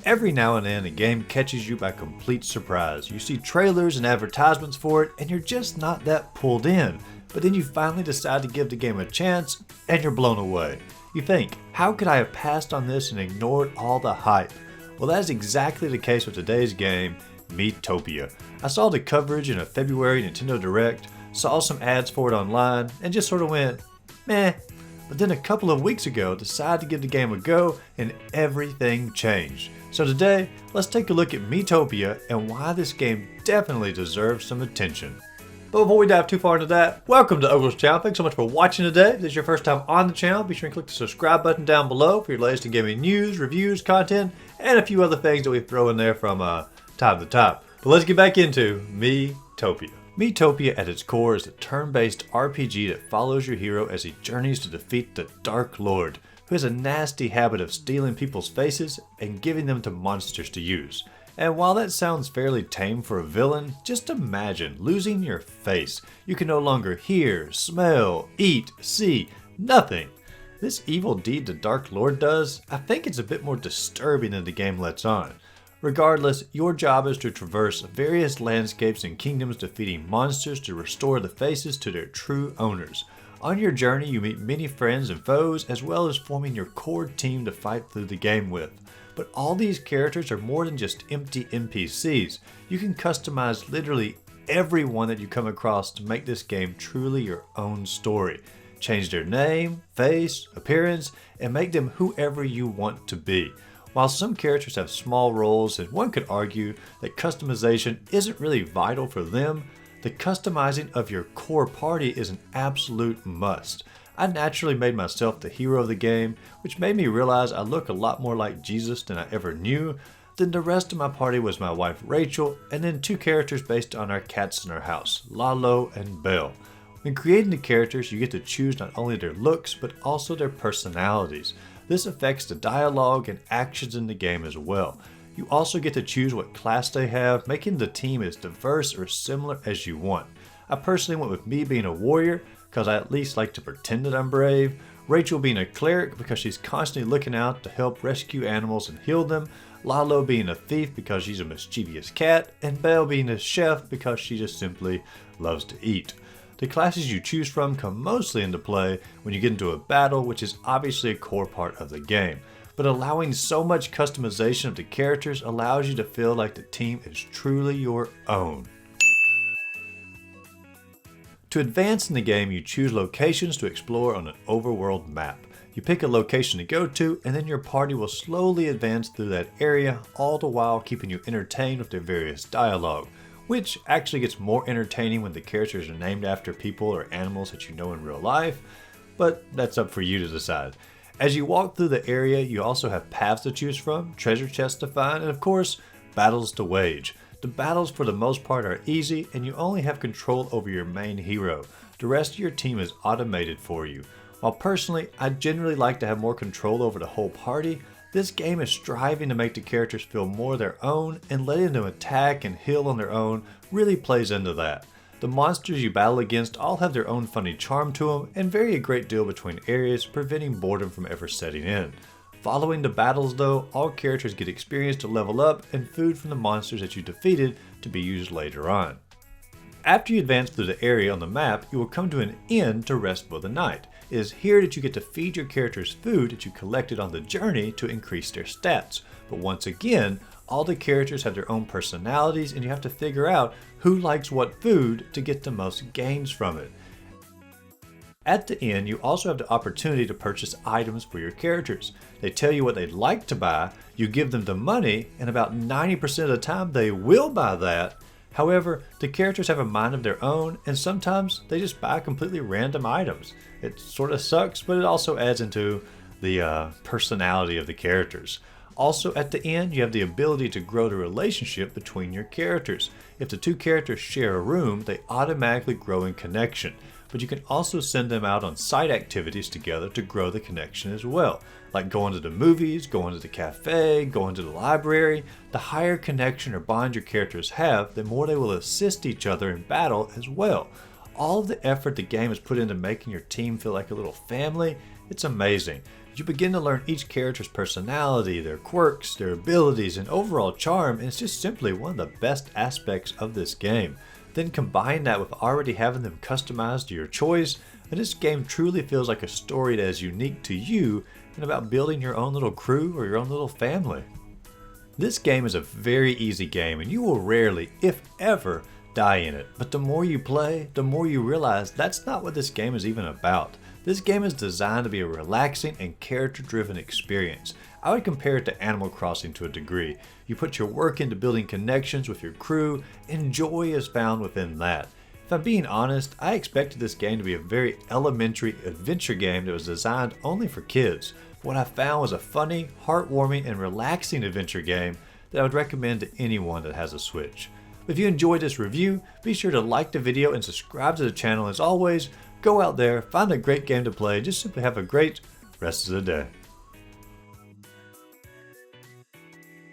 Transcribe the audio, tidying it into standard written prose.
Every now and then, a game catches you by complete surprise. You see trailers and advertisements for it, and you're just not that pulled in. But then you finally decide to give the game a chance, and you're blown away. You think, how could I have passed on this and ignored all the hype? Well, that is exactly the case with today's game, MiiTopia. I saw the coverage in a February Nintendo Direct, saw some ads for it online, and just sort of went, meh. But then a couple of weeks ago, decided to give the game a go, and everything changed. So today, let's take a look at MiiTopia and why this game definitely deserves some attention. But before we dive too far into that, welcome to Ogle's channel. Thanks so much for watching today. If this is your first time on the channel, be sure to click the subscribe button down below for your latest in gaming news, reviews, content, and a few other things that we throw in there from time to time. But let's get back into MiiTopia. MiiTopia at its core is a turn-based RPG that follows your hero as he journeys to defeat the Dark Lord, who has a nasty habit of stealing people's faces and giving them to monsters to use. And while that sounds fairly tame for a villain, just imagine losing your face. You can no longer hear, smell, eat, see, nothing. This evil deed the Dark Lord does, I think it's a bit more disturbing than the game lets on. Regardless, your job is to traverse various landscapes and kingdoms defeating monsters to restore the faces to their true owners. On your journey, you meet many friends and foes, as well as forming your core team to fight through the game with. But all these characters are more than just empty NPCs. You can customize literally everyone that you come across to make this game truly your own story. Change their name, face, appearance, and make them whoever you want to be. While some characters have small roles, and one could argue that customization isn't really vital for them, the customizing of your core party is an absolute must. I naturally made myself the hero of the game, which made me realize I look a lot more like Jesus than I ever knew. Then the rest of my party was my wife Rachel, and then two characters based on our cats in our house, Lalo and Belle. When creating the characters, you get to choose not only their looks, but also their personalities. This affects the dialogue and actions in the game as well. You also get to choose what class they have, making the team as diverse or similar as you want. I personally went with me being a warrior, because I at least like to pretend that I'm brave, Rachel being a cleric because she's constantly looking out to help rescue animals and heal them, Lalo being a thief because she's a mischievous cat, and Belle being a chef because she just simply loves to eat. The classes you choose from come mostly into play when you get into a battle, which is obviously a core part of the game. But allowing so much customization of the characters allows you to feel like the team is truly your own. To advance in the game, you choose locations to explore on an overworld map. You pick a location to go to, and then your party will slowly advance through that area, all the while keeping you entertained with their various dialogue, which actually gets more entertaining when the characters are named after people or animals that you know in real life, but that's up for you to decide. As you walk through the area, you also have paths to choose from, treasure chests to find, and of course, battles to wage. The battles for the most part are easy, and you only have control over your main hero. The rest of your team is automated for you. While personally, I generally like to have more control over the whole party, this game is striving to make the characters feel more their own, and letting them attack and heal on their own really plays into that. The monsters you battle against all have their own funny charm to them and vary a great deal between areas, preventing boredom from ever setting in. Following the battles though, all characters get experience to level up and food from the monsters that you defeated to be used later on. After you advance through the area on the map, you will come to an inn to rest for the night. It is here that you get to feed your characters food that you collected on the journey to increase their stats. But once again, all the characters have their own personalities, and you have to figure out who likes what food to get the most gains from it. At the inn, you also have the opportunity to purchase items for your characters. They tell you what they'd like to buy, you give them the money, and about 90% of the time they will buy that. However, the characters have a mind of their own, and sometimes they just buy completely random items. It sort of sucks, but it also adds into the personality of the characters. Also at the end, you have the ability to grow the relationship between your characters. If the two characters share a room, they automatically grow in connection. But you can also send them out on side activities together to grow the connection as well. Like going to the movies, going to the cafe, going to the library. The higher connection or bond your characters have, the more they will assist each other in battle as well. All of the effort the game has put into making your team feel like a little family, it's amazing. You begin to learn each character's personality, their quirks, their abilities, and overall charm, and it's just simply one of the best aspects of this game. Then combine that with already having them customized to your choice, and this game truly feels like a story that is unique to you and about building your own little crew or your own little family. This game is a very easy game, and you will rarely, if ever, die in it. But the more you play, the more you realize that's not what this game is even about. This game is designed to be a relaxing and character-driven experience. I would compare it to Animal Crossing to a degree. You put your work into building connections with your crew, and joy is found within that. If I'm being honest, I expected this game to be a very elementary adventure game that was designed only for kids. What I found was a funny, heartwarming, and relaxing adventure game that I would recommend to anyone that has a Switch. If you enjoyed this review, be sure to like the video and subscribe to the channel. As always, go out there, find a great game to play, just simply have a great rest of the day.